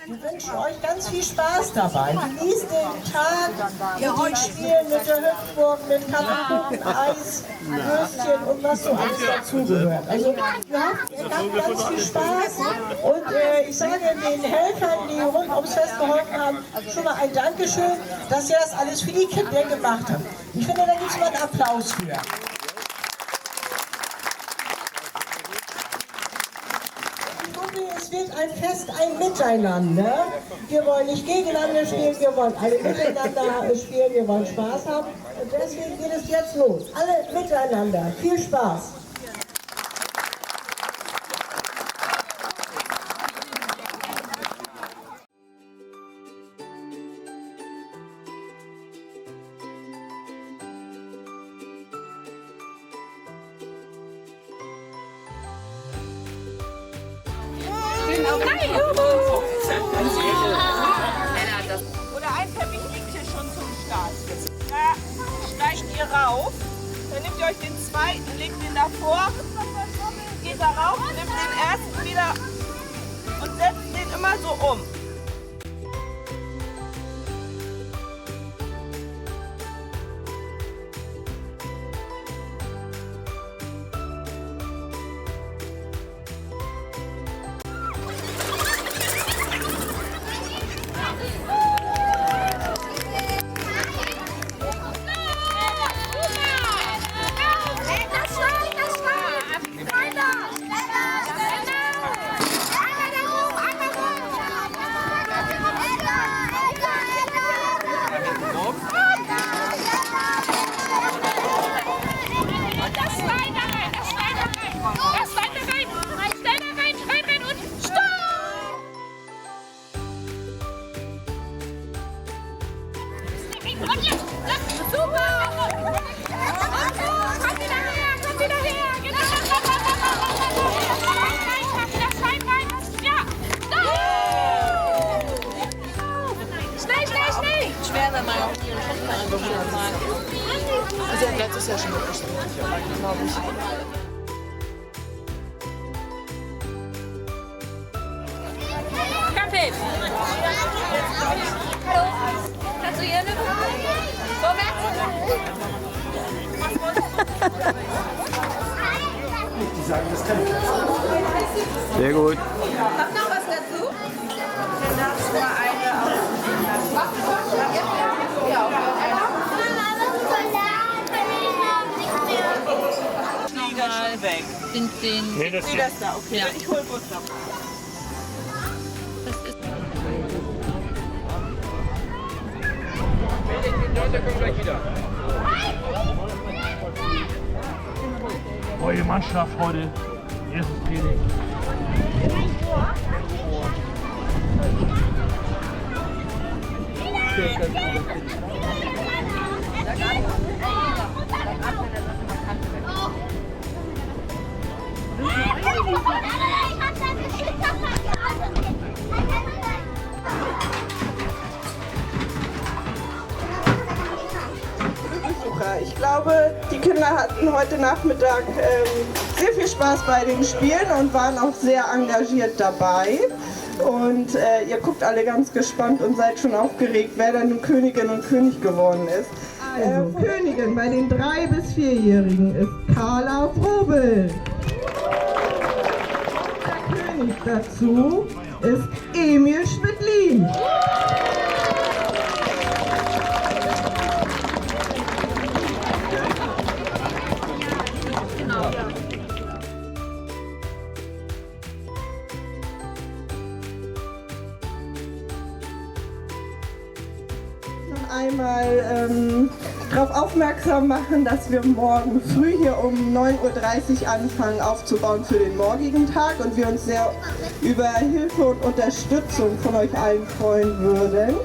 Wir wünschen euch ganz viel Spaß dabei. Genießt den Tag mit den Spielen, mit der Hüpfburg, mit Karaoke, Eis, Würstchen und was so alles dazugehört. Also ihr habt ganz viel Spaß und ich sage den Helfern, die rund ums Fest geholfen haben, schon mal ein Dankeschön, dass ihr das alles für die Kinder gemacht habt. Ich finde, da gibt es mal einen Applaus für. Es wird ein Fest, ein Miteinander. Wir wollen nicht gegeneinander spielen, wir wollen alle miteinander spielen, wir wollen Spaß haben. Und deswegen geht es jetzt los. Alle miteinander. Viel Spaß. Oder ein Teppich liegt hier schon zum Start. Da steigt ihr rauf, dann nehmt ihr euch den zweiten, legt den davor, geht da rauf, nimmt den ersten wieder und setzt den immer so um. Also letztes Jahr schon wirklich, glaube ich. Kaffee! Hallo! Kannst du hier eine? Die sagen, das kann ich. Sehr gut. Habt noch was dazu? Flieger schon weg. Nee, das Nee, das da, okay. Ja. Ich hol kurz noch. Das ist Neue Mannschaft heute. Erstes Training. Ich glaube, die Kinder hatten heute Nachmittag sehr viel Spaß bei den Spielen und waren auch sehr engagiert dabei. Und ihr guckt alle ganz gespannt und seid schon aufgeregt, wer dann nun Königin und König geworden ist. Königin bei den 3- bis 4-Jährigen ist Carla Frobel. Der König dazu ist Emil Schmidlin. Einmal darauf aufmerksam machen, dass wir morgen früh hier um 9:30 Uhr anfangen aufzubauen für den morgigen Tag und wir uns sehr über Hilfe und Unterstützung von euch allen freuen würden.